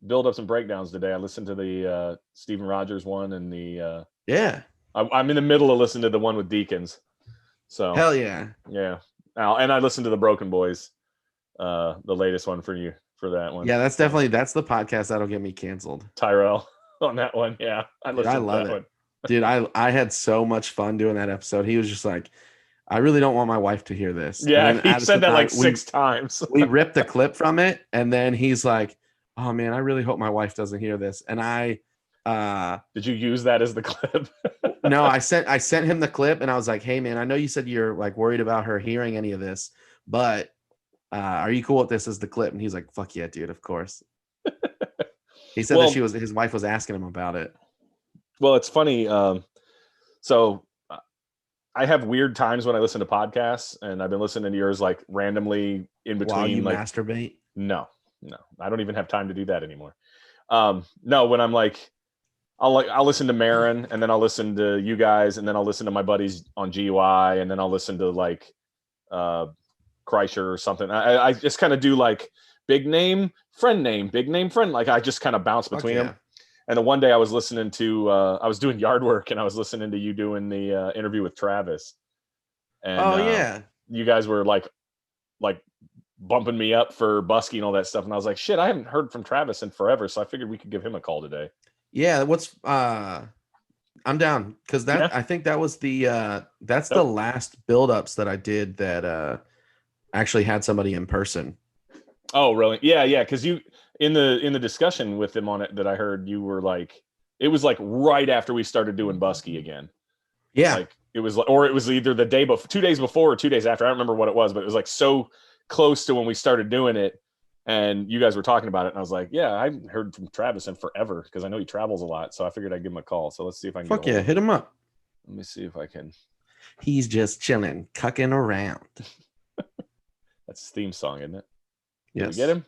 build-ups and breakdowns today. I listened to the Steven Rogers one and the Yeah. I'm in the middle of listening to the one with Deacons. So Hell yeah. yeah. And I listened to the Broken Boys, the latest one for you for that one. Yeah, that's the podcast that'll get me canceled. Tyrell on that one. Yeah, I listened to that one. Dude, I had so much fun doing that episode. He was just like, I really don't want my wife to hear this. Yeah, he said that like 6 times. We ripped a clip from it, and then he's like, oh man, I really hope my wife doesn't hear this. And I did you use that as the clip? No, I sent him the clip, and I was like, hey man, I know you said you're like worried about her hearing any of this, but are you cool with this as the clip? And he's like, fuck yeah, dude, of course. He said that his wife was asking him about it. Well, it's funny. So I have weird times when I listen to podcasts, and I've been listening to yours like randomly in between. While you like masturbate? No, I don't even have time to do that anymore. No, when I'm like, I'll listen to Marin, and then I'll listen to you guys, and then I'll listen to my buddies on GUI, and then I'll listen to like Kreischer or something. I just kind of do like big name, friend name, big name, friend. Like I just kind of bounce between them. And the one day I was listening to, I was doing yard work, and I was listening to you doing the interview with Travis. And you guys were like bumping me up for Busky and all that stuff. And I was like, shit, I haven't heard from Travis in forever. So I figured we could give him a call today. Yeah. I'm down. Cause I think that was that's the last build-ups that I did that actually had somebody in person. Oh, really? Yeah. Yeah. Cause you, in the discussion with him on it that I heard, you were like, it was like right after we started doing Busky again. Yeah. Like it was like, or it was either the day before, 2 days before or 2 days after. I don't remember what it was, but it was like so close to when we started doing it. And you guys were talking about it. And I was like, yeah, I haven't heard from Travis in forever because I know he travels a lot. So I figured I'd give him a call. So let's see if I can. Fuck yeah. Hit him up. Let me see if I can. He's just chilling, cucking around. That's his theme song, isn't it? Yes. Did we get him?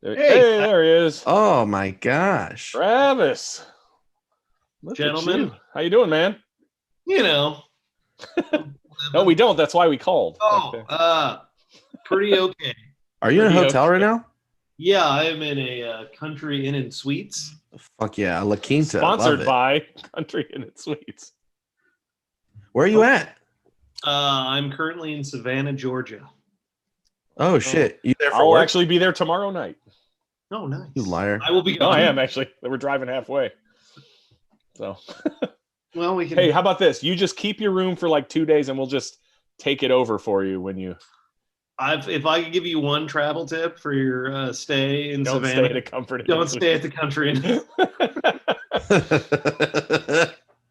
Hey, there he is. Oh my gosh. Travis. Gentlemen. How you doing, man? You know. No, we don't. That's why we called. Pretty okay. Are you in a hotel right now? Yeah, I am in a Country Inn and Suites. Fuck yeah, La Quinta. Sponsored by Country Inn and Suites. Where are you at? I'm currently in Savannah, Georgia. Oh shit! You there for I'll work? actually be there tomorrow night. Oh, nice. You liar! I will be. No, I am actually. We're driving halfway. So. Well, we can. Hey, how about this? You just keep your room for like 2 days, and we'll just take it over for you when you. If I could give you one travel tip for your stay in Savannah, don't stay at a Comfort Inn. Don't stay at the Country Inn.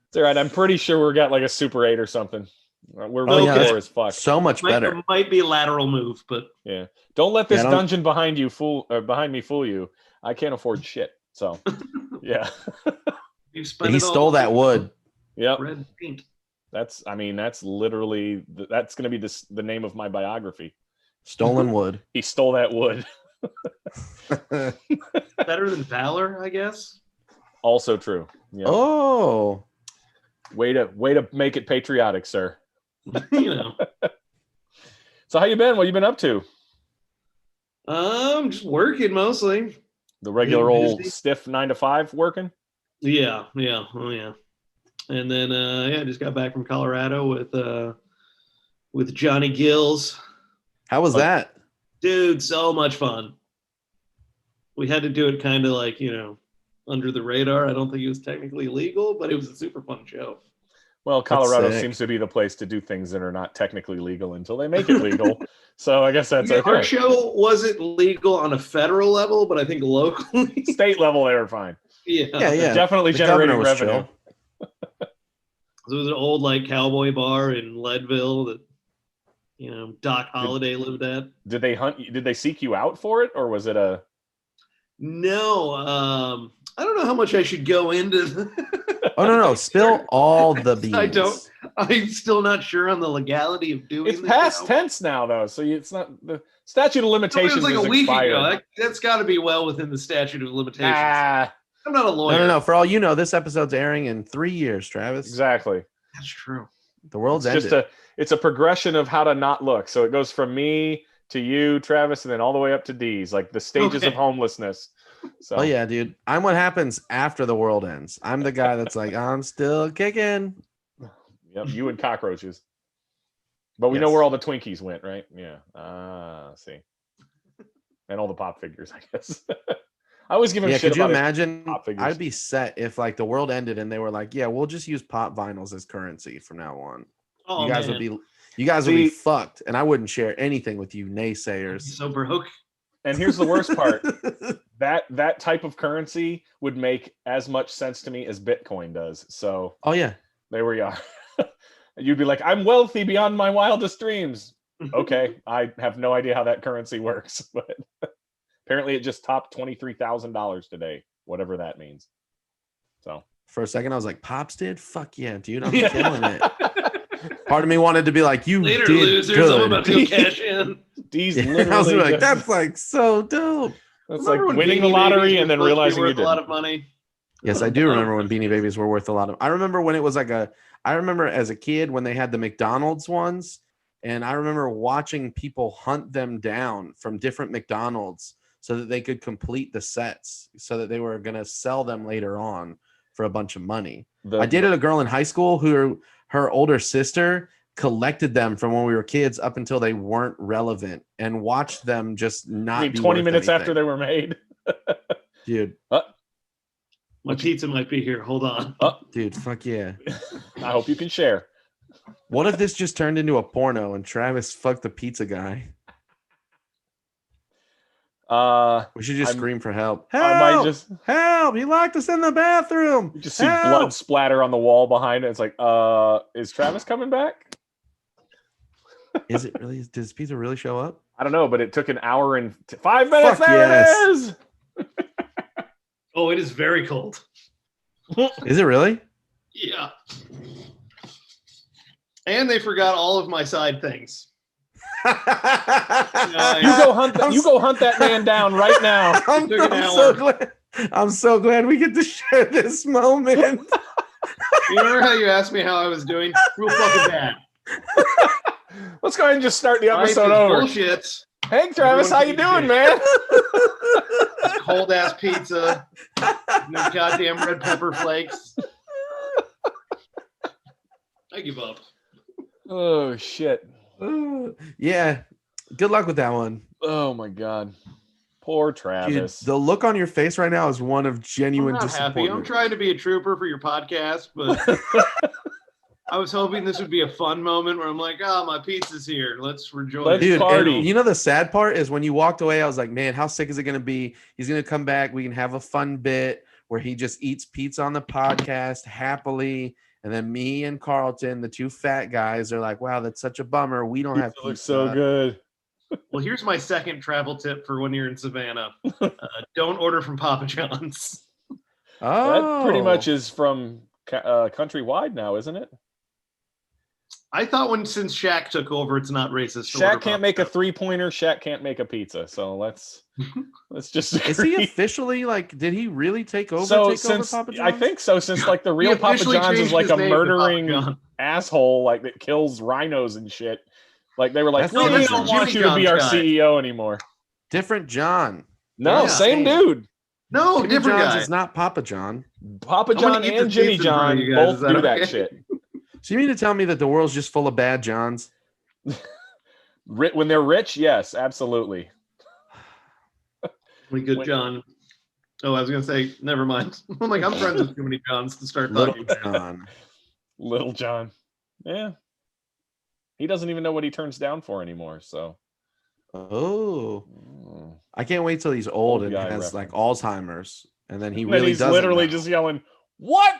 It's all right. I'm pretty sure we got like a Super 8 or something. We're really poor as fuck. So much better. Might be a lateral move, but yeah. Don't let this dungeon behind me fool you. I can't afford shit. So yeah. He stole that wood. Yep. Red and pink. That's literally that's going to be the name of my biography. Stolen wood. He stole that wood. Better than valor, I guess. Also true. Yep. Oh. Way to make it patriotic, sir. You know. So how you been? What you been up to? Just working mostly. The regular old stiff 9 to 5 working? Yeah. Oh yeah. And then I just got back from Colorado with Johnny Gills. How was that? Dude, so much fun. We had to do it kind of like, under the radar. I don't think it was technically legal, but it was a super fun show. Well, Colorado seems to be the place to do things that are not technically legal until they make it legal. So I guess that's okay. Our show wasn't legal on a federal level, but I think locally. State level, they were fine. Yeah. Definitely generating revenue. There was an old cowboy bar in Leadville that, Doc Holliday lived at. Did they hunt you? Did they seek you out for it, or was it a? No, I don't know how much I should go into. Oh no! Spill all the beans. I'm still not sure on the legality of doing. It's past tense now, though, so it's not the statute of limitations. It was like a week ago. That's got to be well within the statute of limitations. I'm not a lawyer. No. For all you know, this episode's airing in 3 years, Travis. Exactly. That's true. The world's ended. It's a progression of how to not look. So it goes from me to you, Travis, and then all the way up to Deez, like the stages of homelessness. So Oh yeah, dude. I'm what happens after the world ends. I'm the guy that's like, I'm still kicking. Yep, you and cockroaches. But we know Yes. where all the Twinkies went, right? Yeah. See. And all the pop figures, I guess. I always give him Yeah, shit could you about his imagine? pop figures. I'd be set if like the world ended and they were like, yeah, we'll just use pop vinyls as currency from now on. Oh, you guys man. would be See- fucked, and I wouldn't share anything with you naysayers. So broke. And here's the worst part. That type of currency would make as much sense to me as Bitcoin does. So Oh yeah. there we are. You'd be like, I'm wealthy beyond my wildest dreams. Okay, I have no idea how that currency works, but apparently it just topped $23,000 today, whatever that means. So For a second, I was like, "Pops did? Fuck yeah, dude! I'm killing it." Part of me wanted to be like, "You Later, did losers. good." I'm about to go cash in. Deez Yeah, literally I was like, just- "That's like so dope." that's Remember like when winning the Beanie lottery Babies and then were supposed to be realizing you worth did a lot of money. Yes, I do remember when Beanie Babies were worth a lot of. I remember when it was like I remember as a kid when they had the McDonald's ones, and I remember watching people hunt them down from different McDonald's so that they could complete the sets, so that they were gonna sell them later on for a bunch of money. I dated a girl in high school who her older sister collected them from when we were kids up until they weren't relevant and watched them just not. I mean, be 20 worth minutes after anything. they were made. Dude. My pizza might be here. Hold on. Dude, fuck yeah. I hope you can share. What if this just turned into a porno and Travis fucked the pizza guy? We should just scream for help. Help! I might just Help! He locked us in the bathroom. you just see blood splatter on the wall behind it. It's like, is Travis coming back? Is it really? Does pizza really show up? I don't know, but it took an hour and 5 minutes. Fuck There yes. it is. Oh, it is very cold. Is it really? Yeah. And they forgot all of my side things. You go hunt. You go hunt that man down right now. I'm Took an so hour. glad. I'm so glad we get to share this moment. You remember how you asked me how I was doing? Real fucking bad. Let's go ahead and just start the episode Life is over. bullshit. Hey, Travis, how you doing, man? Cold ass pizza. No goddamn red pepper flakes. I give up. Oh shit. Yeah. Good luck with that one. Oh my god. Poor Dude, Travis. the look on your face right now is one of I'm genuine not happy. disappointment. I'm trying to be a trooper for your podcast, but I was hoping this would be a fun moment where I'm like, oh, my pizza's here. Let's rejoice. Let's Dude, party. and you know the sad part is when you walked away, I was like, man, how sick is it going to be? He's going to come back. We can have a fun bit where he just eats pizza on the podcast happily. And then me and Carlton, the two fat guys, are like, wow, that's such a bummer. We don't have Pizza pizza. looks so good. Well, here's my second travel tip for when you're in Savannah. Don't order from Papa John's. Oh, That pretty much is from countrywide now, isn't it? I thought since Shaq took over, it's not racist. to order Shaq Papa can't make a John's. 3-pointer. Shaq can't make a pizza. So let's just agree. Is he officially like? Did he really take over? So take over since Papa I John's? think so, since like the real He Papa officially John's is changed like his a name to Papa murdering John. asshole, like that kills rhinos and shit. Like they were like, That's we not don't different. want Jimmy you to be our John's guy. CEO anymore. different John. No, Yeah. same dude. No, Jimmy different John's guy. is not Papa John. Papa I'm gonna John eat and this Jimmy pizza in front John of you guys. both Is that do that okay? shit. So you mean to tell me that the world's just full of bad Johns? When they're rich, yes, absolutely. We good, Wait. John. Oh, I was gonna say, never mind. I'm like, I'm friends with too many Johns to start Little talking. John. Little John. Yeah. He doesn't even know what he turns down for anymore. So Oh, Mm. I can't wait till he's old Old and guy has like reference. Alzheimer's, and then he And then really he's does. literally just yelling, "What?"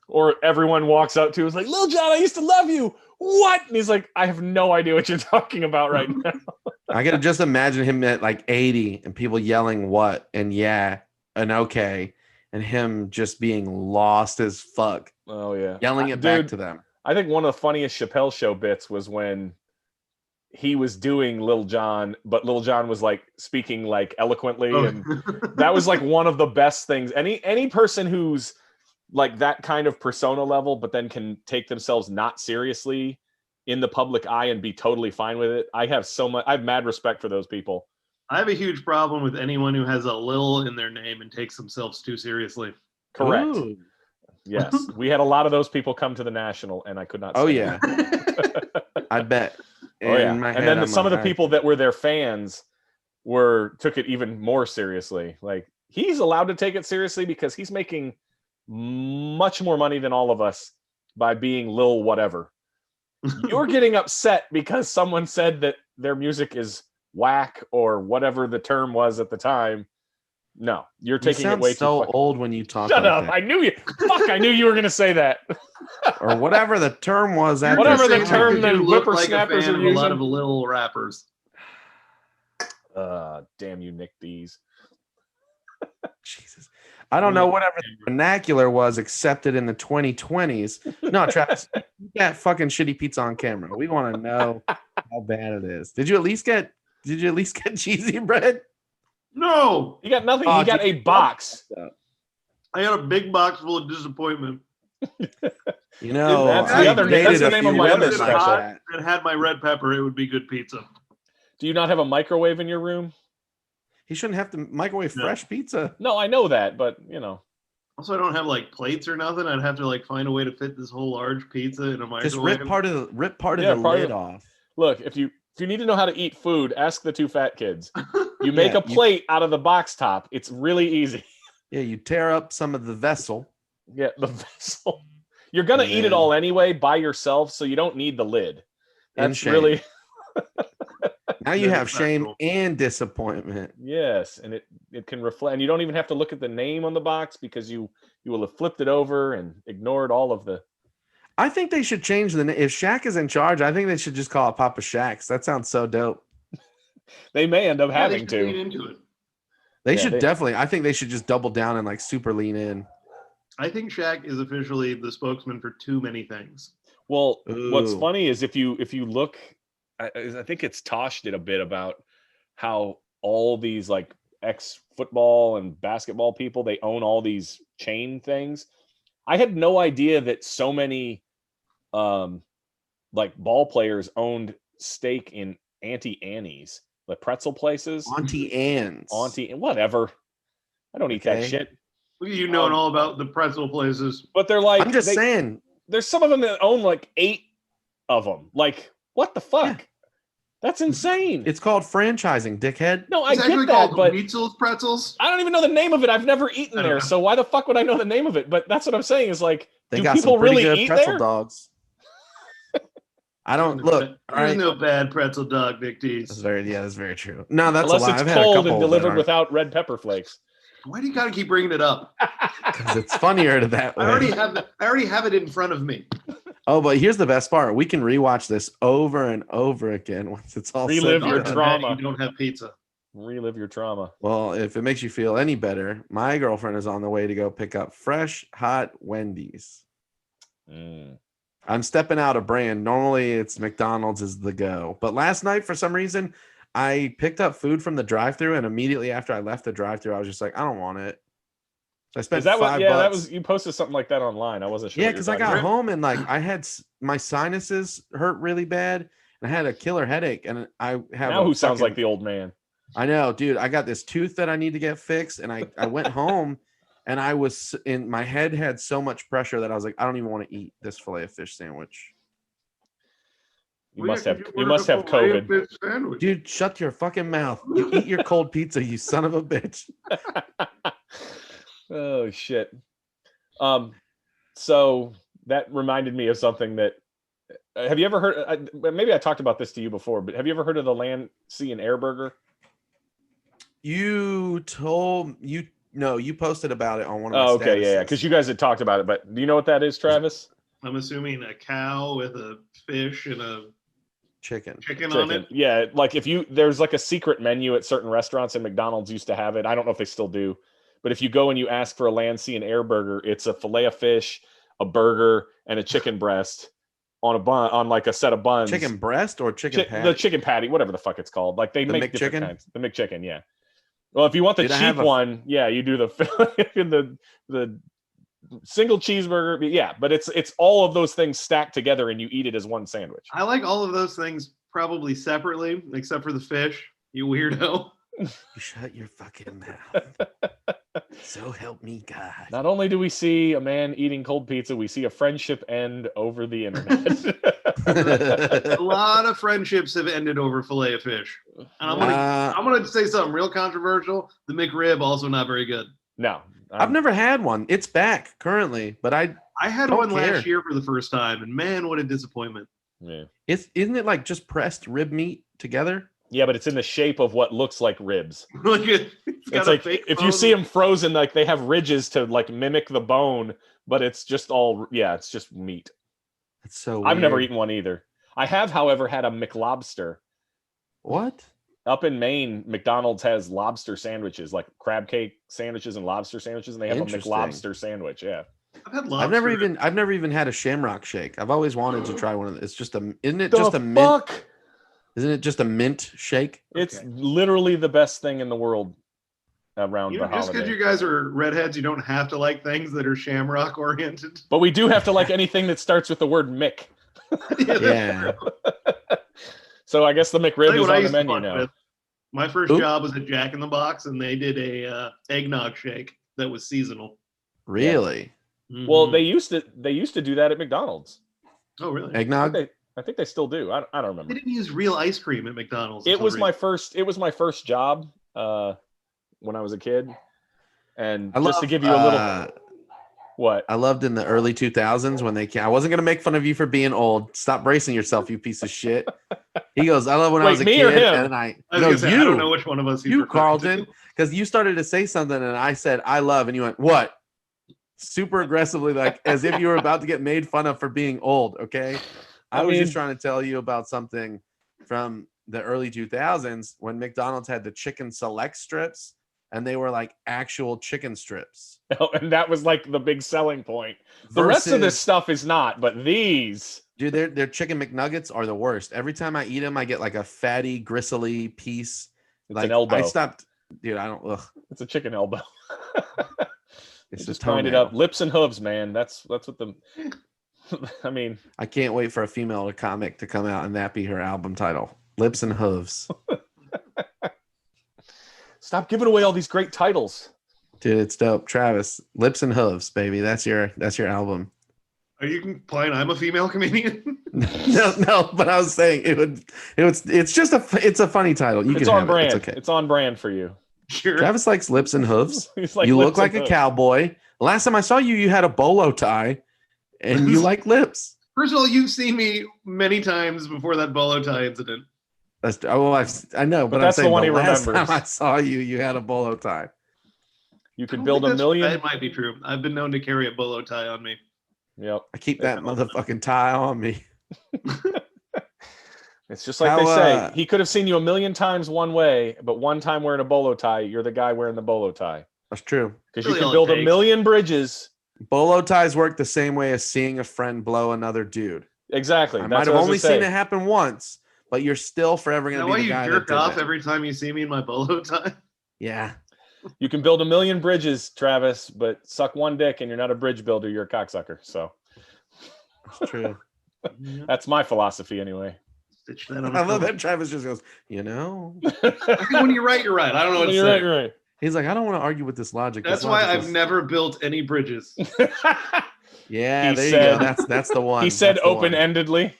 Or everyone walks up to him, is like, "Lil John, I used to love you. What?" And he's like, "I have no idea what you're talking about right now." I can just imagine him at like 80 and people yelling what and yeah and okay, and him just being lost as fuck, Oh yeah, yelling it Dude, back to them. I think one of the funniest Chappelle Show bits was when he was doing Lil John, but Lil John was like speaking like eloquently, Oh. and that was like one of the best things. Any person who's like that kind of persona level, but then can take themselves not seriously in the public eye and be totally fine with it. I have mad respect for those people. I have a huge problem with anyone who has a Lil in their name and takes themselves too seriously. Correct. Ooh. Yes, we had a lot of those people come to the National, and I could not. Oh say yeah, I bet. Oh yeah, In my and head, then I'm some of the like, people that were their fans took it even more seriously. Like, he's allowed to take it seriously because he's making much more money than all of us by being Lil whatever. You're getting upset because someone said that their music is whack or whatever the term was at the time. No, you're you taking it sound way so too fucking. old when you talk. Shut like up! that. I knew you. Fuck! I knew you were gonna say that. Or whatever the term was. You're At Whatever just the saying term because the you look like a whippersnappers fan are of a lot using. of Lil rappers. Damn you, Nick Deez. Jesus. I don't know whatever the vernacular was accepted in the 2020s. No, Travis, you got fucking shitty pizza on camera. We want to know how bad it is. Did you at least get cheesy bread? No, You got nothing. Oh, You got a box. I got a big box full of disappointment. You know, That's the I other- dated that's the a name few of my women other If it like special. hot that. and had my red pepper, it would be good pizza. Do you not have a microwave in your room? He shouldn't have to microwave No. fresh pizza. No, I know that, but you know. Also, I don't have like plates or nothing. I'd have to like find a way to fit this whole large pizza in a microwave. Just rip part of the Yeah, part of lid it. off. Look, if you need to know how to eat food, ask the two fat kids. You make Yeah, a plate out of the box top. It's really easy. Yeah, you tear up some of the vessel. Yeah, the vessel. You're gonna And eat it then- all anyway by yourself, so you don't need the lid. In That's shame. really Now you That have is shame factual. and disappointment. yes, and it can reflect, and you don't even have to look at the name on the box because you will have flipped it over and ignored all of the. I think they should change the name. If Shaq is in charge, I think they should just call it Papa Shaq's. That sounds so dope. They may end up Yeah, they having should to. lean into it. They Yeah, should they- definitely. I think they should just double down and like super lean in. I think Shaq is officially the spokesman for too many things. Well, what's Ooh. funny is if you look, I think it's Tosh did a bit about how all these like ex-football and basketball people, they own all these chain things. I had no idea that so many like ball players owned stake in Auntie Annie's, the pretzel places. Auntie Anne's. Auntie, whatever. I don't eat that Okay. shit. Look at you knowing all about the pretzel places. But they're like, I'm just saying. there's some of them that own like 8 of them. Like, what the fuck? Yeah. That's insane. It's called franchising, dickhead. No, I It's get actually that, called but Wheatzel's pretzels. I don't even know the name of it. I've never eaten I don't there, know. so why the fuck would I know the name of it? But that's what I'm saying is like, They do got people some pretty really good eat pretzel there? dogs. I don't look. All There's right. no bad pretzel dog, Nick That's Deez. that's very true. No, that's Unless a lie. it's I've had a cold couple and that delivered aren't, without red pepper flakes. Why do you gotta keep bringing it up? 'cause it's funnier to that way. I already have it in front of me. Oh, but here's the best part. We can rewatch this over and over again once it's all Relive said your and done. trauma. You don't have pizza. Relive your trauma. Well, if it makes you feel any better, my girlfriend is on the way to go pick up fresh, hot Wendy's. Mm. I'm stepping out a brand. Normally, it's McDonald's is the go. But last night, for some reason, I picked up food from the drive-thru, and immediately after I left the drive-thru, I was just like, I don't want it. So I spent Is that what? $5. Yeah, that was. You posted something like that online. I wasn't sure. Yeah, what you because were I talking got about. home and like I had my sinuses hurt really bad, and I had a killer headache, and I have Now a who sounds like fucking- the old man? I know, dude. I got this tooth that I need to get fixed, and I went home, and I was in my head had so much pressure that I was like, I don't even want to eat this fillet of fish sandwich. You must have. You must have COVID. Dude, shut your fucking mouth. You eat your cold pizza, you son of a bitch. Oh shit. So that reminded me of something that. Have you ever heard? Maybe I talked about this to you before, but have you ever heard of the Land, Sea, and Air Burger? You posted about it on one of my Oh, okay, yeah, statuses. because you guys had talked about it. But do you know what that is, Travis? I'm assuming a cow with a fish and a chicken. chicken on it. Yeah, like there's like a secret menu at certain restaurants, and McDonald's used to have it. I don't know if they still do, but if you go and you ask for a Land, Sea, and Air Burger, it's a fillet of fish, a burger, and a chicken breast on a bun, on like a set of buns. Chicken breast or chicken patty? The chicken patty, whatever the fuck it's called. Like they The make different McChicken? kinds. The McChicken, yeah. Well, if you want the Dude, I cheap have a- one, yeah, you do the the single cheeseburger. Yeah, but it's all of those things stacked together, and you eat it as one sandwich. I like all of those things probably separately, except for the fish. You weirdo. You shut your fucking mouth. So help me God. Not only do we see a man eating cold pizza, we see a friendship end over the internet. A lot of friendships have ended over fillet of fish. And I'm gonna say something real controversial. The McRib also not very good. No, I've never had one. It's back currently, but I had don't one care. last year for the first time, and man, what a disappointment. Yeah. Isn't it like just pressed rib meat together? Yeah, but it's in the shape of what looks like ribs. It's like if you see them frozen, like they have ridges to like mimic the bone, but it's just all it's just meat. It's so weird. I've never eaten one either. I have, however, had a McLobster. What? Up in Maine, McDonald's has lobster sandwiches, like crab cake sandwiches and lobster sandwiches, and they have a McLobster sandwich. Yeah. I've had lobster. I've never even had a Shamrock Shake. I've always wanted to try one of them. It's just isn't it just a mint shake? It's literally the best thing in the world around the holiday. Just because you guys are redheads, you don't have to like things that are shamrock oriented. But we do have to like anything that starts with the word Mick. Yeah. So I guess the McRib is on the menu now. My first job was at Jack in the Box, and they did a eggnog shake that was seasonal. Really? Yeah. Mm-hmm. Well, they used to do that at McDonald's. Oh, really? Eggnog? I think they still do. I don't remember. They didn't use real ice cream at McDonald's. It was my first job when I was a kid, and to give you a little. What? I loved in the early 2000s when I wasn't going to make fun of you for being old. Stop bracing yourself, you piece of shit. He goes, I love when I was a kid. And I don't know which one of us. You, Carlton, because you started to say something and I said, I love. And you went, what? Super aggressively, like as if you were about to get made fun of for being old. Okay. I was just trying to tell you about something from the early 2000s when McDonald's had the chicken select strips. And they were like actual chicken strips. Oh, and that was like the big selling point. The rest of this stuff is not, but these. Dude, their chicken McNuggets are the worst. Every time I eat them, I get like a fatty, gristly piece. It's an elbow. I stopped. Dude, I don't. Ugh. It's a chicken elbow. It's just wind it up. Lips and hooves, man. That's what the. I mean. I can't wait for a female comic to come out and that be her album title. Lips and hooves. Stop giving away all these great titles. Dude, it's dope. Travis, Lips and Hooves, baby. That's your album. Are you implying I'm a female comedian? No, but I was saying it's a funny title. It's on brand. It's okay. It's on brand for you. Sure. Travis likes Lips and Hooves. You look like a cowboy. Last time I saw you, you had a bolo tie and you like lips. First of all, you've seen me many times before that bolo tie incident. I know, but I'm that's saying the one he last remembers. time I saw you, you had a bolo tie. You could build a million. That might be true. I've been known to carry a bolo tie on me. Yep. I keep that motherfucking tie on me. It's just like they say. He could have seen you a million times one way, but one time wearing a bolo tie, you're the guy wearing the bolo tie. That's true. Because you can build a million bridges. Bolo ties work the same way as seeing a friend blow another dude. Exactly. I might have only seen it happen once, but you're still forever going to be the guy that did you jerk off that. every time you see me in my bolo tie? Yeah. You can build a million bridges, Travis, but suck one dick and you're not a bridge builder. You're a cocksucker. So that's true. That's my philosophy anyway. I love that Travis just goes, when you're right, you're right. I don't know what to say. Right, you're right. He's like, I don't want to argue with this logic. That's why I've never built any bridges. Yeah, there you go. That's the one. He said open-endedly.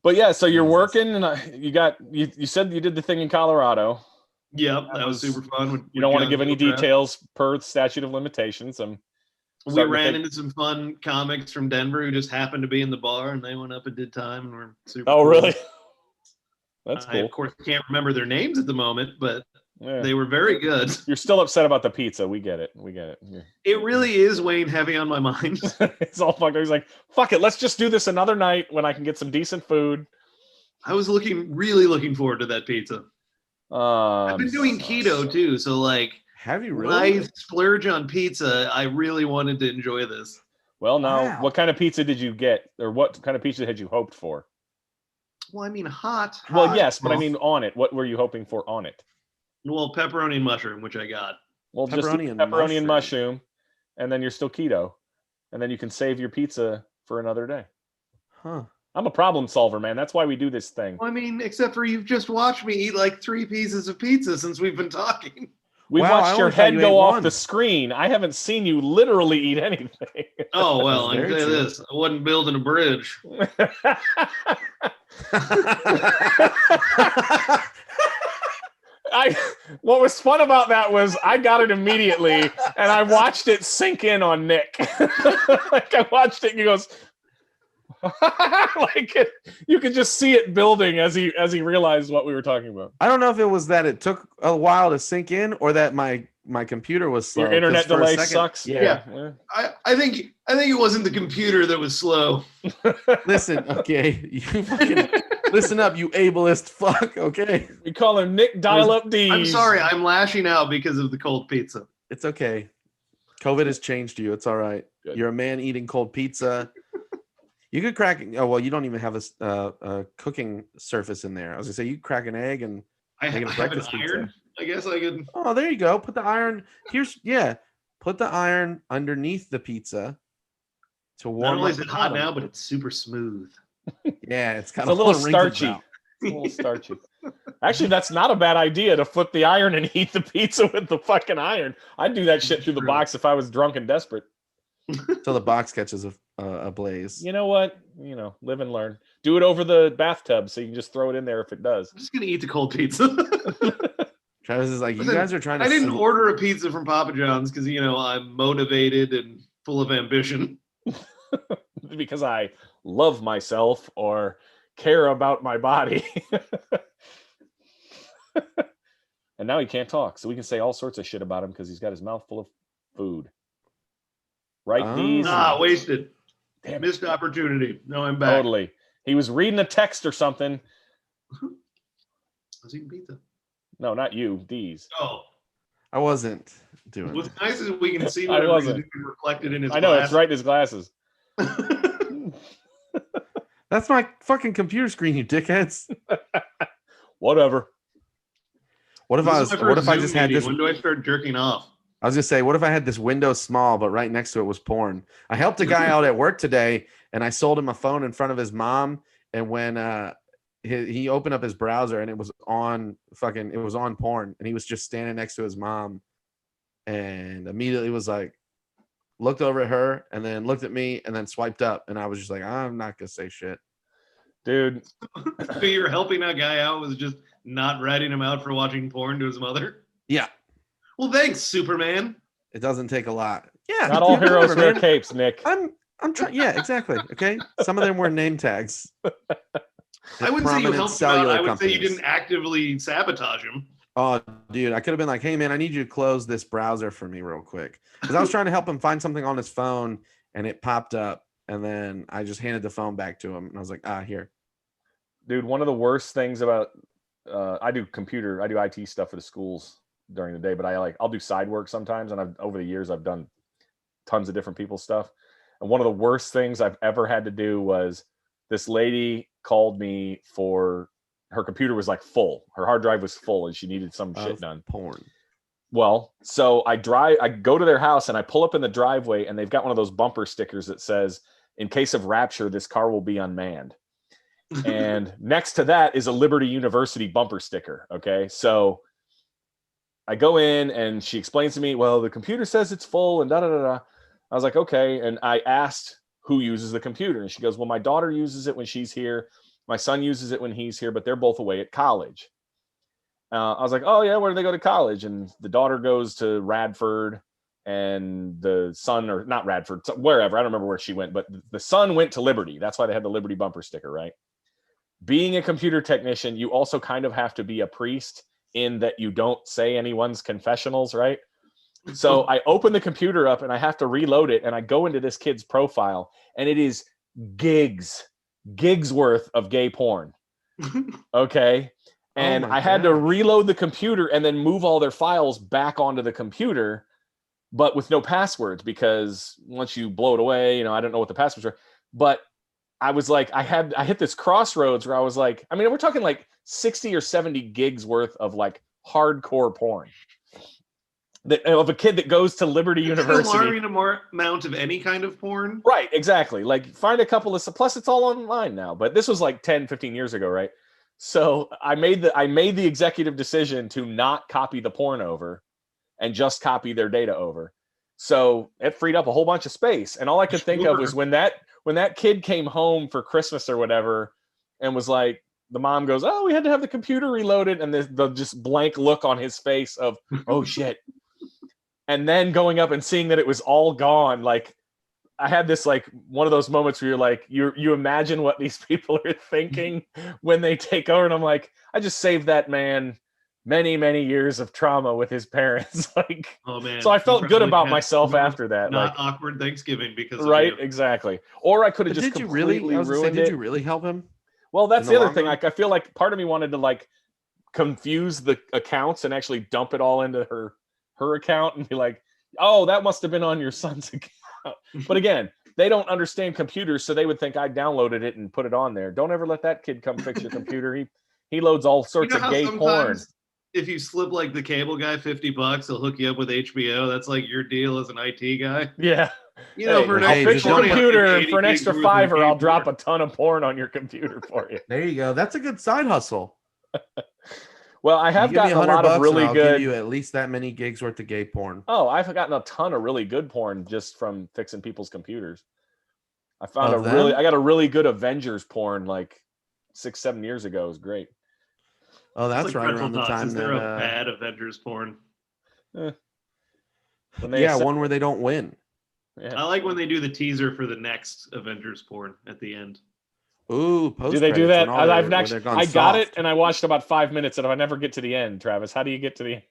But yeah, so you're working, and you said you did the thing in Colorado. Yep, that was super fun. You don't want to give any details per statute of limitations. We ran into some fun comics from Denver who just happened to be in the bar, and they went up and did time, and we're super. Oh, cool. Really? That's cool. I, of course, can't remember their names at the moment, but they were very good. You're still upset about the pizza. We get it. Yeah. It really is weighing heavy on my mind. It's all fucked up. He's like, fuck it. Let's just do this another night when I can get some decent food. I was really looking forward to that pizza. I've been doing keto too, so like, have you really? When I splurge on pizza, I really wanted to enjoy this. Well, now, What kind of pizza did you get, or what kind of pizza had you hoped for? Well, I mean, hot. Well, yes, but I mean on it. What were you hoping for on it? Well, pepperoni and mushroom, which I got. Well, pepperoni and mushroom, and then you're still keto, and then you can save your pizza for another day. Huh. I'm a problem solver, man. That's why we do this thing. I mean, except for you've just watched me eat like 3 pieces of pizza since we've been talking. We've Wow, I watched your only thought head you go ate off one. the screen. I haven't seen you literally eat anything. Oh, well, I That's can very tell you true. this. I wasn't building a bridge. What was fun about that was I got it immediately and I watched it sink in on Nick. Like I watched it and he goes like you could just see it building as he realized what we were talking about. I don't know if it was that it took a while to sink in or that my computer was slow. Your internet 'cause for a delay second- sucks. Yeah. I think it wasn't the computer that was slow. Listen, okay. You fucking listen up, you ableist fuck, okay? We call him Nick Dial-Up Deez. I'm sorry, I'm lashing out because of the cold pizza. It's okay. COVID has changed you. It's all right. Good. You're a man eating cold pizza. You could crack. Oh well, you don't even have a cooking surface in there. I was gonna say you could crack an egg and I Make it a have an breakfast pizza. iron. I guess I could. oh, there you go. Put the iron. Put the iron underneath the pizza to Not warm only up is it the hot bottom. now, but it's super smooth. Yeah, it's got It's a little lot of wrinkles starchy. out. It's a little starchy. Actually, that's not a bad idea to flip the iron and heat the pizza with the fucking iron. I'd do that shit through the True. box if I was drunk and desperate. So the box catches a blaze. You know what? Live and learn. Do it over the bathtub so you can just throw it in there if it does. I'm just gonna eat the cold pizza. Travis is like, you Listen, guys are trying to. I didn't sl- order a pizza from Papa John's because I'm motivated and full of ambition. Because I love myself or care about my body. And now he can't talk, so we can say all sorts of shit about him because he's got his mouth full of food. Right, Oh. Deez? Wasted. Damn it. Missed opportunity. No, I'm back. Totally. He was reading a text or something. I was eating pizza. No, not you, Deez. Oh, I wasn't doing what's that. nice is we can see I whatever he's wasn't. doing reflected in his I know, glass. it's right in his glasses. That's my fucking computer screen, you dickheads. Whatever. What if This is my what first if I Zoom just had meeting. this? When do I start jerking off? I was gonna say, what if I had this window small, but right next to it was porn? I helped a guy out at work today, and I sold him a phone in front of his mom. And when he opened up his browser, and it was on porn, and he was just standing next to his mom, and immediately was like, looked over at her, and then looked at me, and then swiped up, and I was just like, I'm not gonna say shit. Dude, So you're helping a guy out was just not ratting him out for watching porn to his mother? Yeah, Well, thanks, Superman. it doesn't take a lot. Yeah, not all dude, heroes whatever, wear man. capes, Nick. I'm trying. Yeah, exactly. Okay, some of them wear name tags. I wouldn't say you Prominent helped him out. cellular I would say you companies. didn't actively sabotage him. Oh, dude, I could have been like, hey, man, I need you to close this browser for me real quick. Because I was trying to help him find something on his phone and it popped up. And then I just handed the phone back to him. And I was like, here. Dude, one of the worst things about I do IT stuff for the schools during the day, but I'll do side work sometimes. And over the years, I've done tons of different people's stuff. And one of the worst things I've ever had to do was this lady called me for her computer was like full. Her hard drive was full and she needed some shit done. Porn. Well, so I go to their house and I pull up in the driveway and they've got one of those bumper stickers that says, in case of rapture, this car will be unmanned. And next to that is a Liberty University bumper sticker. Okay. So I go in and she explains to me, well, the computer says it's full and da da da da. I was like, okay. And I asked who uses the computer. And she goes, well, my daughter uses it when she's here. My son uses it when he's here, but they're both away at college. I was like, oh, yeah, where do they go to college? And the daughter goes to Radford and the son, or not Radford, wherever. I don't remember where she went, but the son went to Liberty. That's why they had the Liberty bumper sticker, right? Being a computer technician, you also kind of have to be a priest in that you don't say anyone's confessionals, right? So I open the computer up and I have to reload it. And I go into this kid's profile and it is gigs worth of gay porn. Okay. And I had to reload the computer and then move all their files back onto the computer, but with no passwords, because once you blow it away, I don't know what the passwords are. But I was like, I hit this crossroads where I was like, I mean, we're talking like 60 or 70 gigs worth of like hardcore porn. of a kid that goes to Liberty University. Alarming amount of any kind of porn. Right, exactly. Like find a couple of, plus it's all online now, but this was like 10, 15 years ago, right? So I made the executive decision to not copy the porn over and just copy their data over. So it freed up a whole bunch of space. And all I could think of was when that kid came home for Christmas or whatever and was like, the mom goes, "Oh, we had to have the computer reloaded," and the just blank look on his face of, "Oh shit." And then going up and seeing that it was all gone, like I had this like one of those moments where you're like, you imagine what these people are thinking when they take over, and I'm like, I just saved that man many, many years of trauma with his parents. Like, oh man! So I felt good about myself after that. Not like awkward Thanksgiving because right, of you. exactly. Or I could have just completely ruined it. Did you really help him? Well, that's the other thing. Like, I feel like part of me wanted to like confuse the accounts and actually dump it all into her account and be like, "Oh, that must have been on your son's account." But again, they don't understand computers, so they would think I downloaded it and put it on there. Don't ever let that kid come fix your computer. He loads all sorts of gay porn. If you slip like the cable guy $50, he'll hook you up with HBO. That's like your deal as an IT guy. Yeah. You know, for an I'll fix your computer, and for an extra $5, I'll drop porn. a ton of porn on your computer for you. There you go. That's a good side hustle. Well, I have gotten a lot of really good. I'll give you at least that many gigs worth of gay porn. Oh, I've gotten a ton of really good porn just from fixing people's computers. I found I got a really good Avengers porn like 6-7 years ago. It was great. Oh, that's right around the time that that a bad Avengers porn. One where they don't win. Yeah. I like when they do the teaser for the next Avengers porn at the end. Ooh, do they do that? I got it, and I watched about 5 minutes, and I never get to the end. Travis, how do you get to the end?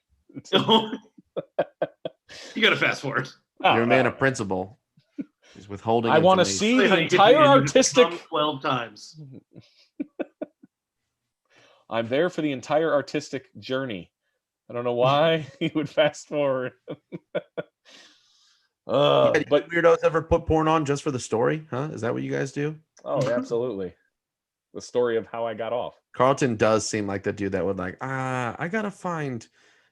You got to fast forward. You're a man of principle. He's withholding. I want to see the entire artistic 12 times. I'm there for the entire artistic journey. I don't know why he would fast forward. But weirdos ever put porn on just for the story? Huh? Is that what you guys do? Oh, absolutely. The story of how I got off. Carlton does seem like the dude that would like, I gotta find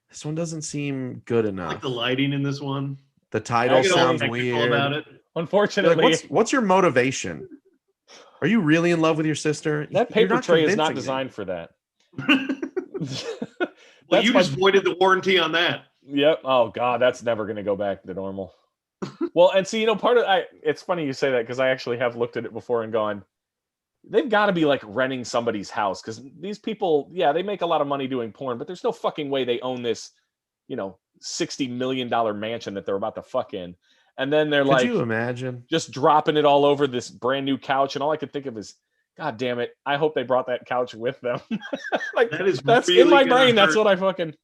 this one doesn't seem good enough. Like the lighting in this one. The title sounds weird. About it. Unfortunately, like, what's your motivation? Are you really in love with your sister? That paper tray is not designed for that. Well, you just voided the warranty on that. Yep. Oh God, that's never going to go back to normal. Well, and see, it's funny you say that because I actually have looked at it before and gone, they've got to be like renting somebody's house because these people, yeah, they make a lot of money doing porn, but there's no fucking way they own this, $60 million mansion that they're about to fuck in. And then they're Could you imagine just dropping it all over this brand new couch. And all I could think of is, God damn it. I hope they brought that couch with them. Like that's really in my brain. That's what I fucking,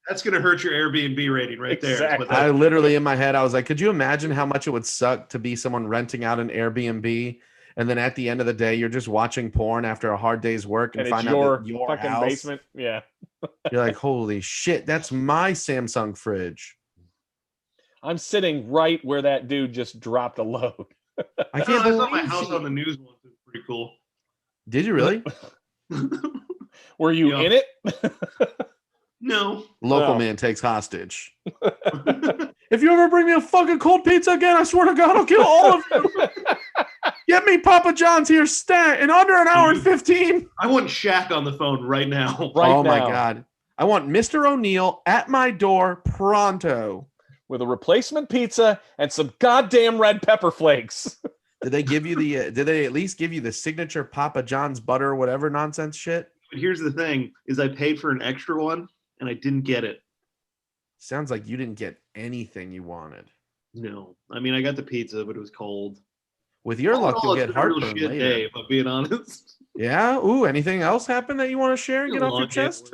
That's going to hurt your Airbnb rating right exactly. there. I literally in my head, I was like, could you imagine how much it would suck to be someone renting out an Airbnb? And then at the end of the day, you're just watching porn after a hard day's work and find out that your fucking house, basement. Yeah. You're like, holy shit, that's my Samsung fridge. I'm sitting right where that dude just dropped a load. I can't believe I thought my house on the news once was pretty cool. Did you really? Were you in it? No. Local man takes hostage. If you ever bring me a fucking cold pizza again, I swear to God, I'll kill all of you. Get me Papa John's here in under an hour and 15. I want Shaq on the phone right now. My God. I want Mr. O'Neill at my door pronto. With a replacement pizza and some goddamn red pepper flakes. Did they give you did they at least give you the signature Papa John's butter or whatever nonsense shit? But here's the thing, is I paid for an extra one and I didn't get it. Sounds like you didn't get anything you wanted. No. I mean, I got the pizza, but it was cold. With your luck, you'll get heartburn later. Day, if I'm being honest. Yeah? Ooh, anything else happen that you want to share and get off your chest?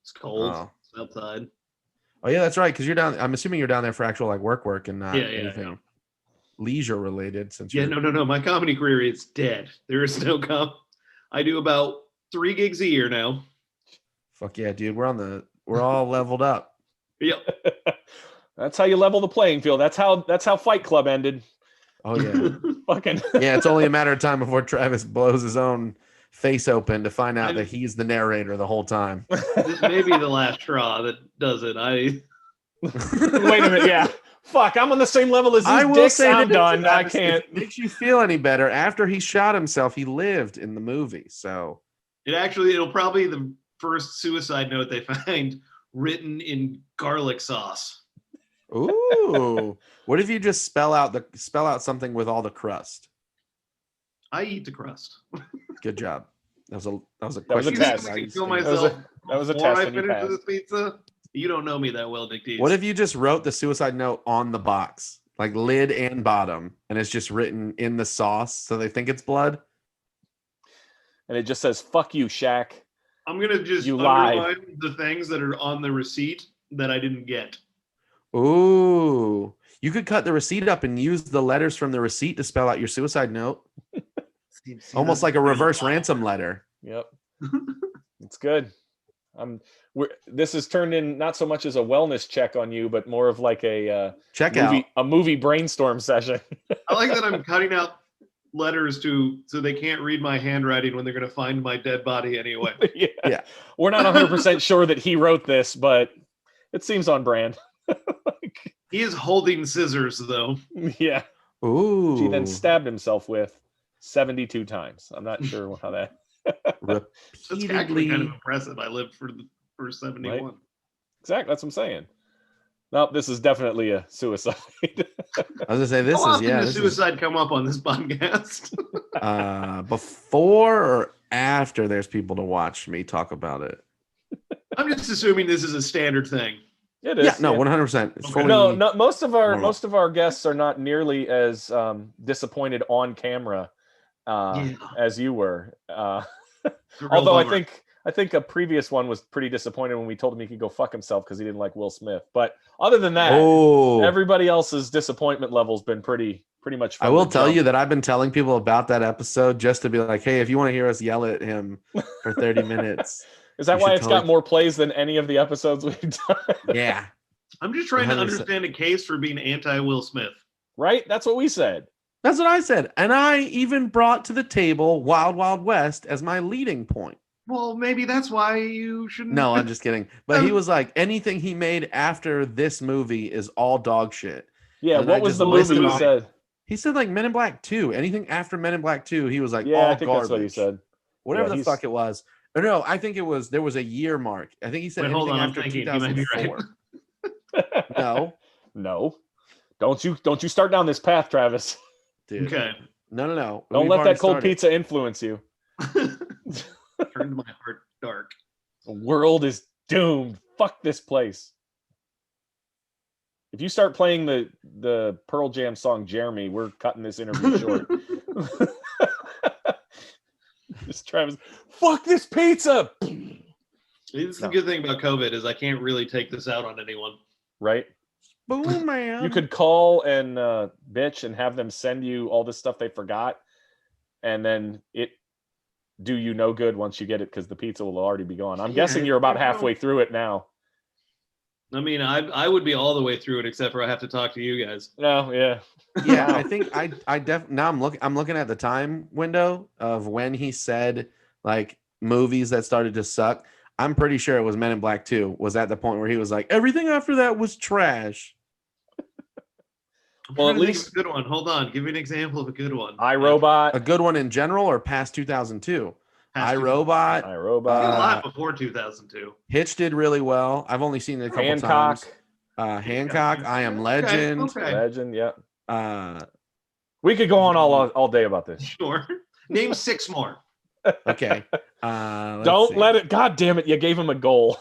It's cold. It's outside. Oh, yeah, that's right, because you're down. I'm assuming you're down there for actual like work and not anything leisure related. Since no. My comedy career is dead. There is no I do about 3 gigs a year now. Fuck yeah, dude. We're all leveled up. Yep. That's how you level the playing field. That's how Fight Club ended. Oh yeah. Fucking yeah, it's only a matter of time before Travis blows his own face open to find out that he's the narrator the whole time. This may be the last straw that does it. Wait a minute, yeah. Fuck, I'm on the same level as these I will dicks. say I'm that done. I Travis, can't. If it makes you feel any better, after he shot himself, he lived in the movie. So It'll probably be the first suicide note they find written in garlic sauce. ooh. What if you just spell out something with all the crust? I eat the crust. Good job. That was a was a question. test. I can kill That was myself that was a before test I and you finish passed. this pizza. You don't know me that well, Dick Deez. What if you just wrote the suicide note on the box, like lid and bottom, and it's just written in the sauce so they think it's blood? And it just says, fuck you, Shaq. I'm gonna just You lied. underline the things that are on the receipt that I didn't get. Ooh. You could cut the receipt up and use the letters from the receipt to spell out your suicide note. See, Almost that's like a kind of reverse wild. ransom letter. Yep. It's good. This has turned in not so much as a wellness check on you, but more of like a Check movie brainstorm session. I like that I'm cutting out letters so they can't read my handwriting when they're gonna find my dead body anyway. Yeah. We're not 100% sure that he wrote this, but it seems on brand. He is holding scissors though. Yeah. Ooh. He then stabbed himself with 72 times. I'm not sure how that. That's actually kind repeatedly. of impressive. I lived for 71. Right. Exactly. That's what I'm saying. No, this is definitely a suicide. I was gonna say this How is often does suicide come up on this podcast? before or after there's people to watch me talk about it. I'm just assuming this is a standard thing. It is. Yeah, no, 100%. It's Okay. fully No, most of normal. our guests are not nearly as disappointed on camera as you were. Although I think a previous one was pretty disappointed when we told him he could go fuck himself because he didn't like Will Smith. But other than that, everybody else's disappointment level's been pretty much. I will tell you that I've been telling people about that episode just to be like, hey, if you want to hear us yell at him for 30 minutes. Is that you why should it's got more plays than any of the episodes we've done? Yeah. I'm just trying to 100%. understand a case for being anti-Will Smith. Right? That's what we said. That's what I said. And I even brought to the table Wild Wild West as my leading point. Well, maybe that's why you shouldn't. No, I'm just kidding. But he was like, anything he made after this movie is all dog shit. Yeah, And what I was just the movie listed you off- said? He said like Men in Black 2. Anything after Men in Black 2, he was like, Yeah, all I think garbage. that's what he said. Whatever Yeah, the fuck it was. Or no, I think there was a year mark. I think he said Wait, hold anything on, I'm after thinking. You might be 2004. No, No. Don't you start down this path, Travis. dude. Okay. No. Don't We've let already that cold started. pizza influence you. Turned my heart dark. The world is doomed. Fuck this place. If you start playing the Pearl Jam song Jeremy, we're cutting this interview short. Just Travis, fuck this pizza. This is the good thing about COVID is I can't really take this out on anyone. Right? Boom, man. You could call and bitch and have them send you all this stuff they forgot, and then it do you no good once you get it because the pizza will already be gone. I'm Yeah, guessing you're about I know. halfway through it now. I mean, I would be all the way through it except for I have to talk to you guys. No, yeah. Yeah, I think now I'm looking at the time window of when he said like movies that started to suck. I'm pretty sure it was Men in Black 2 was at the point where he was like, everything after that was trash. Well, I'm at trying to think of least a good one. Hold on, give me an example of a good one. iRobot. A good one in general or past 2002? Past iRobot. iRobot. I did a lot before 2002. Hitch did really well. I've only seen it a couple Hancock. times. Hancock, I Am Legend. Okay. Legend, yeah. Uh, We could go on all day about this. Sure. Name 6 more. okay. Let's Don't see. let it. God damn it! You gave him a goal.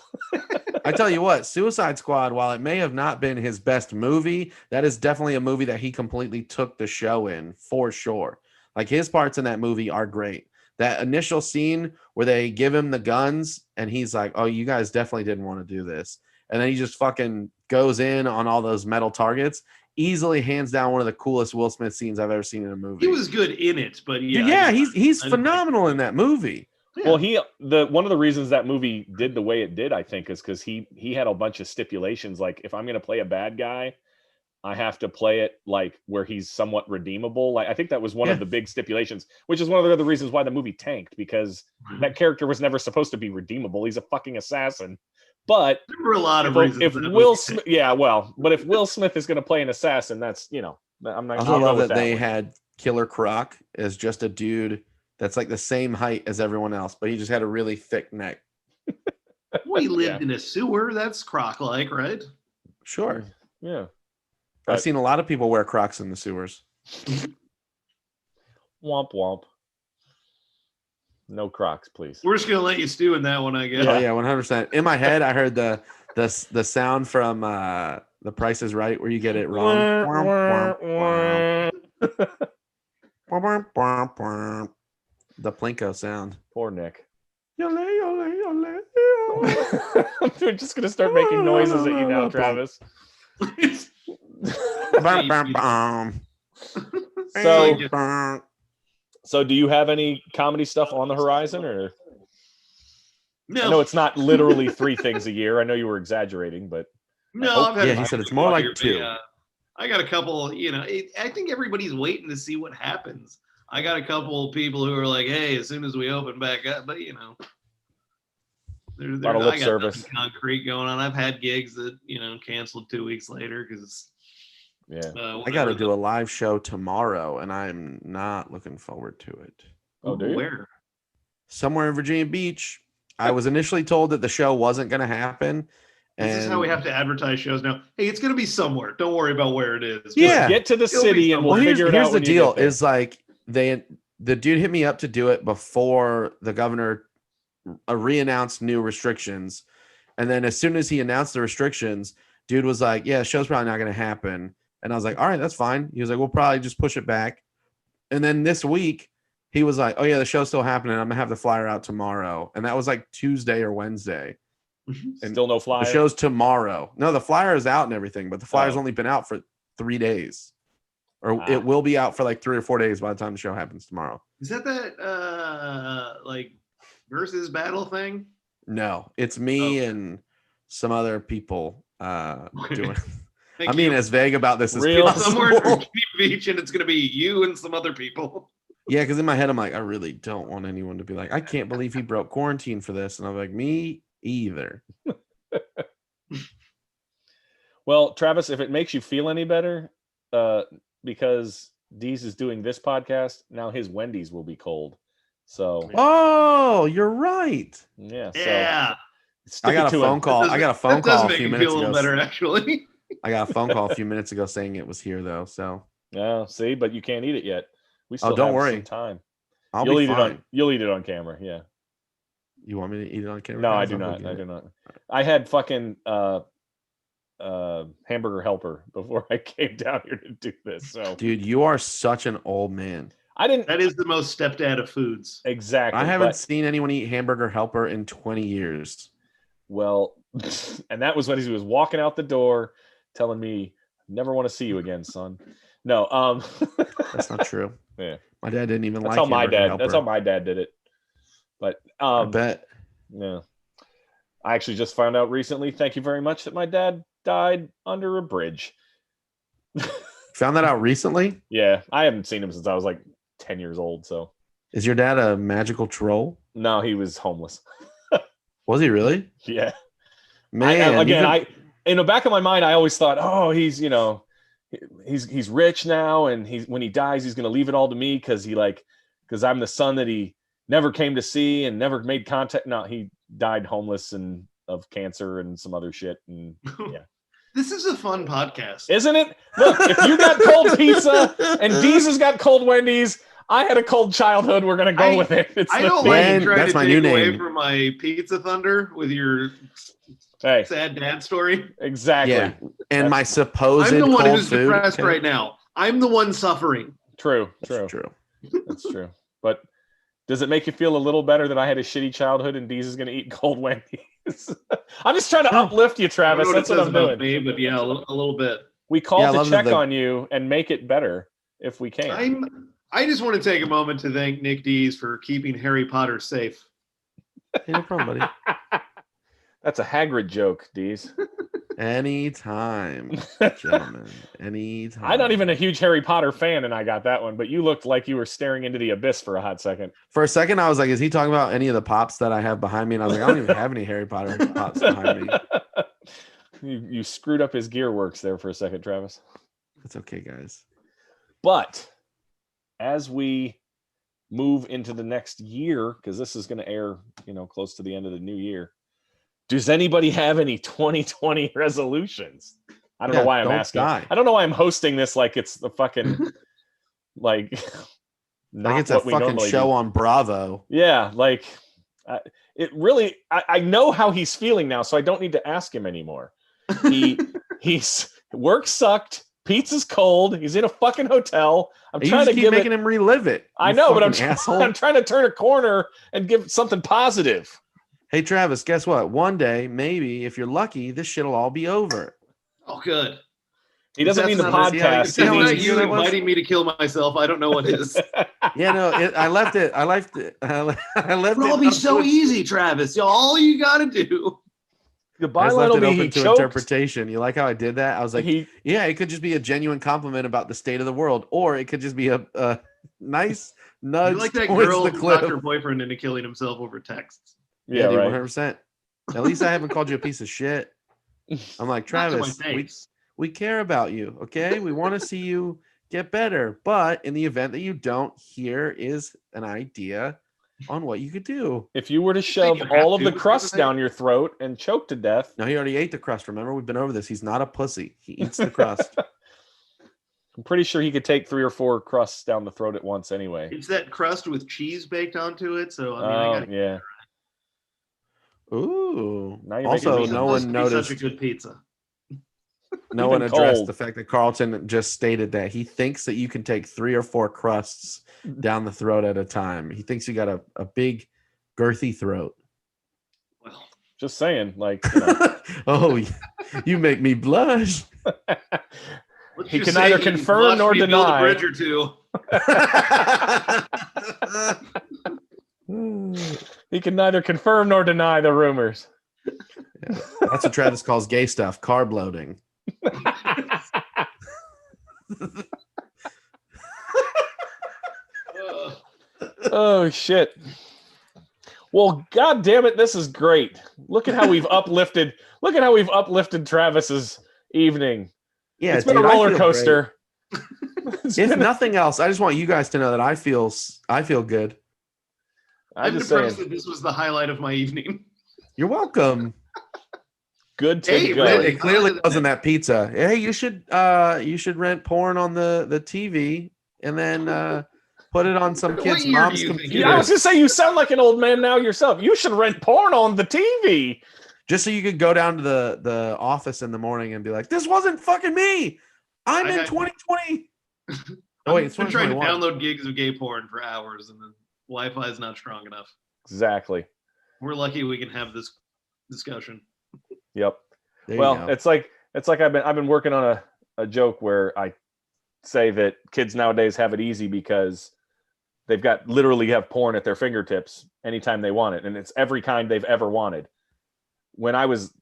I tell you what, Suicide Squad, while it may have not been his best movie, that is definitely a movie that he completely took the show in, for sure. Like his parts in that movie are great. That initial scene where they give him the guns and he's like, oh, you guys definitely didn't want to do this. And then he just fucking goes in on all those metal targets. Easily hands down one of the coolest Will Smith scenes I've ever seen in a movie. He was good in it, but yeah, I he's didn't phenomenal in that movie. Well, one of the reasons that movie did the way it did, I think, is because he had a bunch of stipulations. Like, if I'm going to play a bad guy, I have to play it like where he's somewhat redeemable. Like, I think that was one of the big stipulations, which is one of the other reasons why the movie tanked, because that character was never supposed to be redeemable. He's a fucking assassin. But There were a lot of if, reasons. if that Will movie- Smith, but if Will Smith is going to play an assassin, that's I'm not. I also I'll go love with that they one. had Killer Croc as just a dude that's like the same height as everyone else, but he just had a really thick neck. We lived in a sewer. That's Croc-like, right? Sure. Yeah. I've seen a lot of people wear Crocs in the sewers. Womp womp. No Crocs, please. We're just gonna let you stew in that one, I guess. Oh yeah, 100%. In my head, I heard the sound from The Price is Right where you get it wrong. The Plinko sound. Poor Nick. Yole, yole, yole. I'm just gonna start making noises at you now, Travis. Bum, bum, bum. So do you have any comedy stuff on the horizon, or? No, I know it's not literally 3 things a year. I know you were exaggerating, but no. I've had Yeah, he said it's more like 2. I got a couple. I think everybody's waiting to see what happens. I got a couple of people who are like, "Hey, as soon as we open back up," but there's lot of lip I got service. nothing concrete going on. I've had gigs that canceled 2 weeks later because I got to do a live show tomorrow, and I'm not looking forward to it. Oh, do you? Where? Somewhere in Virginia Beach. I was initially told that the show wasn't going to happen. This is how we have to advertise shows now. Hey, it's going to be somewhere. Don't worry about where it is. Yeah. Get to the city and we'll figure it out. Here's the when you deal: get there. is like the dude hit me up to do it before the governor re-announced new restrictions, and then as soon as he announced the restrictions, dude was like, "Yeah, the show's probably not going to happen." And I was like, "All right, that's fine." He was like, "We'll probably just push it back." And then this week, he was like, "Oh yeah, the show's still happening. I'm gonna have the flyer out tomorrow." And that was like Tuesday or Wednesday. And still no flyer. The show's tomorrow. No, the flyer is out and everything, but the flyer's only been out for 3 days, or it will be out for like 3 or 4 days by the time the show happens tomorrow. Is that like versus battle thing? No, it's me and some other people doing. I'm you. being as vague about this as Real- possible. Somewhere in Virginia Beach, and it's going to be you and some other people. Yeah, because in my head, I'm like, I really don't want anyone to be like, I can't believe he broke quarantine for this. And I'm like, me either. Well, Travis, if it makes you feel any better, because Deez is doing this podcast, now his Wendy's will be cold. So Oh, you're right. yeah. Yeah. So I got a phone call. I got a phone call a few minutes feel a little ago. better, actually. I got a phone call a few minutes ago saying it was here though. So yeah, see, but you can't eat it yet. We still don't have worry. some time. I'll You'll be eat fine. You'll eat it on camera. Yeah. You want me to eat it on camera? No, I guys? do I'll go not. get I it. do not. I had fucking hamburger helper before I came down here to do this. So Dude, you are such an old man. I didn't That is the most stepdad of foods. exactly. I haven't but- seen anyone eat hamburger helper in 20 years. Well, and that was when he was walking out the door telling me, never want to see you again, son. No, That's not true. Yeah. My dad didn't even that's like how my hamburger dad helper. that's how my dad did it. But I bet. yeah. I actually just found out recently, thank you very much, that my dad died under a bridge. Found that out recently? Yeah, I haven't seen him since I was like 10 years old, so Is your dad a magical troll? no, he was homeless. Was he really? Yeah. Man, In the back of my mind, I always thought, oh, he's rich now, and when he dies, he's gonna leave it all to me because I'm the son that he never came to see and never made contact. No, he died homeless and of cancer and some other shit. And yeah. This is a fun podcast. Isn't it? Look, if you got cold pizza and Deez has got cold Wendy's, I had a cold childhood. We're gonna go with it. I don't like you trying to take away from my Pizza Thunder with your sad dad story. Exactly. Yeah. And my supposed I'm the one cold who's food. depressed right now. I'm the one suffering. True. That's true. That's true. But does it make you feel a little better that I had a shitty childhood and Deez is going to eat cold Wendy's? I'm just trying to uplift you, Travis. That's what I'm doing. Me, but yeah, a little bit. We called to check on you and make it better if we can. I just want to take a moment to thank Nick Deez for keeping Harry Potter safe. Hey, no problem, buddy. That's a Hagrid joke, Deez. Anytime, gentlemen. Anytime. I'm not even a huge Harry Potter fan, and I got that one. But you looked like you were staring into the abyss for a hot second. For a second, I was like, "Is he talking about any of the pops that I have behind me?" And I was like, "I don't even have any Harry Potter pops behind me." You screwed up his gear works there for a second, Travis. It's okay, guys. But as we move into the next year, because this is going to air, close to the end of the new year, does anybody have any 2020 resolutions? I don't know why I'm asking. Die. I don't know why I'm hosting this like it's the fucking not it's a fucking show on Bravo. Yeah, it really. I know how he's feeling now, so I don't need to ask him anymore. He's work sucked. Pizza's cold. He's in a fucking hotel. I'm trying to keep making him relive it. I know, but I'm trying to turn a corner and give something positive. Hey, Travis, guess what? One day, maybe if you're lucky, this shit'll all be over. Oh, good. He doesn't mean the podcast. If that's not you inviting me to kill myself, I don't know what is. Yeah, no, I left it. It'll all be so easy, Travis. All you got to do. The byline will be open to interpretation. You like how I did that? I was like, yeah, it could just be a genuine compliment about the state of the world, or it could just be a nice nudge. You like that girl who talked her boyfriend into killing himself over texts. Yeah, dude, 100%. At least I haven't called you a piece of shit. I'm like, Travis, we care about you, okay? We want to see you get better. But in the event that you don't, here is an idea on what you could do. If you were to shove all of the crust down your throat and choke to death. No, he already ate the crust. Remember, we've been over this. He's not a pussy. He eats the crust. I'm pretty sure he could take 3 or 4 crusts down the throat at once anyway. It's that crust with cheese baked onto it. So, I gotta yeah. Ooh. Also, no one noticed. Such a good pizza. No one addressed the fact that Carlton just stated that he thinks that you can take 3 or 4 crusts down the throat at a time. He thinks you got a big, girthy throat. Well, just saying, Oh, you make me blush. He can neither confirm nor deny. A bridge or two. He can neither confirm nor deny the rumors. Yeah, that's what Travis calls gay stuff, carb loading. Oh shit. Well, god damn it, this is great. Look at how we've uplifted Travis's evening. Yeah, it's been a roller coaster. If nothing else, I just want you guys to know that I feel good. I'm impressed that this was the highlight of my evening. You're welcome. Good to go. It clearly wasn't that pizza. Hey, you should rent porn on the TV and then put it on some kid's mom's computer. Yeah, I was gonna say, you sound like an old man now yourself. You should rent porn on the TV. Just so you could go down to the office in the morning and be like, this wasn't fucking me. I'm in 2020. Oh, wait, it's I'm trying to download gigs of gay porn for hours and the Wi-Fi is not strong enough. Exactly. We're lucky we can have this discussion. Yep. Well, it's like I've been working on a joke where I say that kids nowadays have it easy because they've literally have porn at their fingertips anytime they want it, and it's every kind they've ever wanted. When I was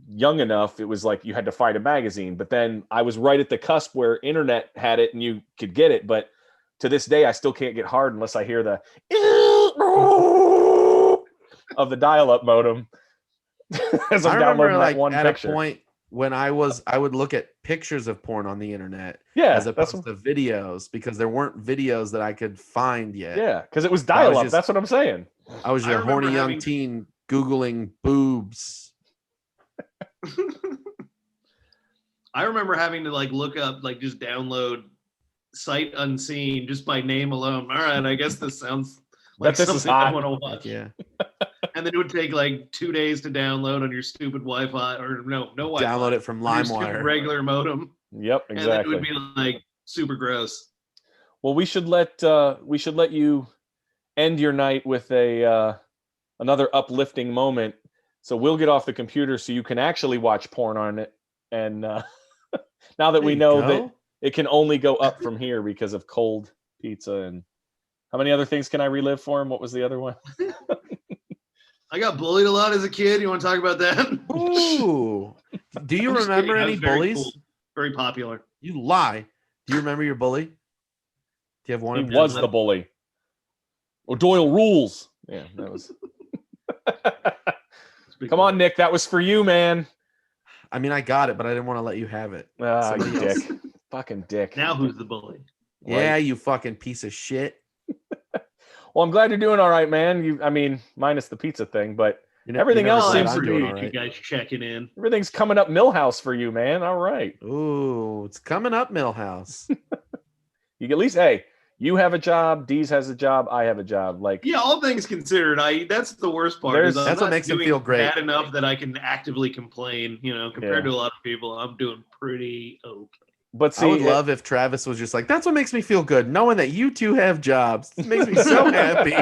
young enough, it was like you had to fight a magazine, but then I was right at the cusp where internet had it and you could get it. But to this day, I still can't get hard unless I hear the of the dial-up modem. As I'm downloading that one picture. A point when I would look at pictures of porn on the internet, as opposed to videos, because there weren't videos that I could find yet. Yeah, because it was dial-up. That's what I'm saying. I was your horny young teen Googling boobs. I remember having to look up, just download Sight Unseen just by name alone. All right, I guess this sounds like something I want to watch. Yeah. And then it would take 2 days to download on your stupid Wi-Fi, or no Wi-Fi. Download it from LimeWire. Regular modem. Yep, exactly. And then it would be super gross. Well, we should let you end your night with another uplifting moment. So we'll get off the computer so you can actually watch porn on it. And now that we know that it can only go up from here because of cold pizza, and how many other things can I relive for him? What was the other one? I got bullied a lot as a kid. You want to talk about that? Ooh. Do you I'm just remember kidding. I any was very bullies? cool, very popular. You lie. Do you remember your bully? Do you have one? He in was particular? the bully. Doyle rules. Yeah, that was. Come on, Nick. That was for you, man. I mean, I got it, but I didn't want to let you have it. Ah, you Somebody else. dick. Fucking dick. Now who's the bully? Yeah, Right. you fucking piece of shit. Well, I'm glad you're doing all right, man. I mean, minus the pizza thing, but You're everything never else glad seems I'm to doing be. all You right. guys checking in. Everything's coming up Millhouse for you, man. All right. Ooh, it's coming up, Millhouse. You at least, hey, you have a job. Deez has a job. I have a job. Like, Yeah, all things considered, that's the worst part. There's- Is I'm That's what not makes him doing feel great. Bad enough that I can actively complain. You know, compared Yeah. to a lot of people, I'm doing pretty okay. but see, I would love if Travis was just like, that's what makes me feel good, knowing that you two have jobs. It makes me so happy.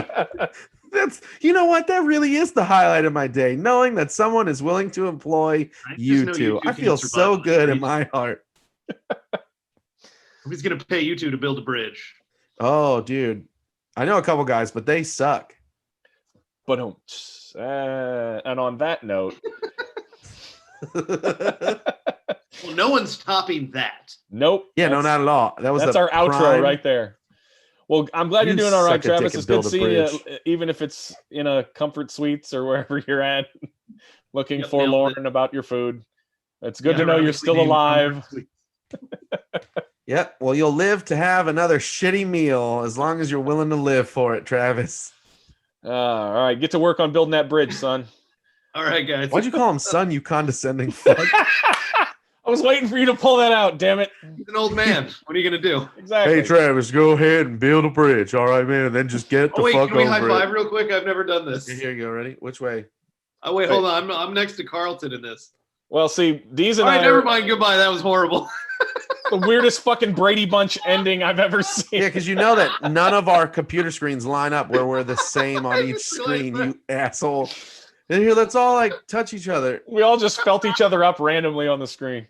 That's, you know what? That really is the highlight of my day, knowing that someone is willing to employ I just you know two. you two I can't feel survive so on the good in streets. my heart. I'm just gonna pay you two to build a bridge. Oh, dude. I know a couple guys, but they suck. But and on that note, Well, no one's topping that. nope. Yeah, no, that's- not at all. That was That's the our outro prime- right there. Well, I'm glad You you're doing all right, suck a dick Travis. and It's good build a seeing you, bridge. even if it's in a comfort suites or wherever you're at, looking Yep, forlorn about your food. It's good Yeah, to know you're ironically still named alive. Comfort Suite. Yep. Well, you'll live to have another shitty meal as long as you're willing to live for it, Travis. All right, get to work on building that bridge, son. All right, guys. Why'd you call him son, you condescending fuck? I was waiting for you to pull that out. Damn it! He's an old man. What are you gonna do? Exactly. Hey, Travis, go ahead and build a bridge. All right, man. And then just get the Oh wait, fuck can we over high five it. real quick? I've never done this. Here you go. Ready? Which way? Oh wait, hold on. I'm next to Carlton in this. Well, see, these All and right, I never are mind. Goodbye. That was horrible. the weirdest fucking Brady Bunch ending I've ever seen. Yeah, because you know that none of our computer screens line up where we're the same on I each just realized screen, that. you asshole. And here, let's all like touch each other. We all just felt each other up randomly on the screen.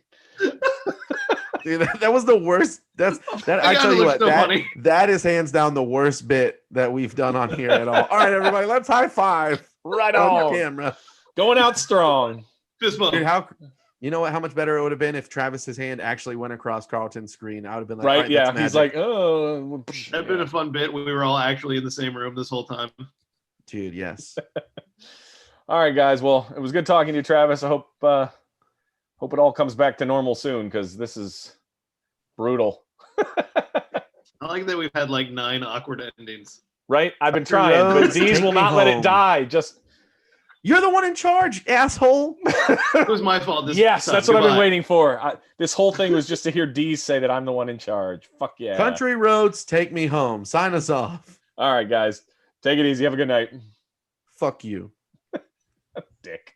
Dude, that was the worst. That I God, tell it you looks what, so funny. that is hands down the worst bit that we've done on here at all. All right, everybody, let's high five Right on on. camera. Going out strong. Fist bump. Dude, you know what? How much better it would have been if Travis's hand actually went across Carlton's screen. I would have been like, Right? all right, Yeah. that's He's magic. like, oh. That'd been a fun bit when we were all actually in the same room this whole time. Dude, yes. All right, guys. Well, it was good talking to you, Travis. I hope it all comes back to normal soon because this is brutal. I like that we've had like 9 awkward endings. Right? I've been Country trying, but roads, Deez take will me not let it home. die. Just You're the one in charge, asshole. It was my fault. This yes, time. that's what I've been Goodbye. waiting for. This whole thing was just to hear Deez say that I'm the one in charge. Fuck yeah. Country roads, take me home. Sign us off. All right, guys. Take it easy. Have a good night. Fuck you. Dick.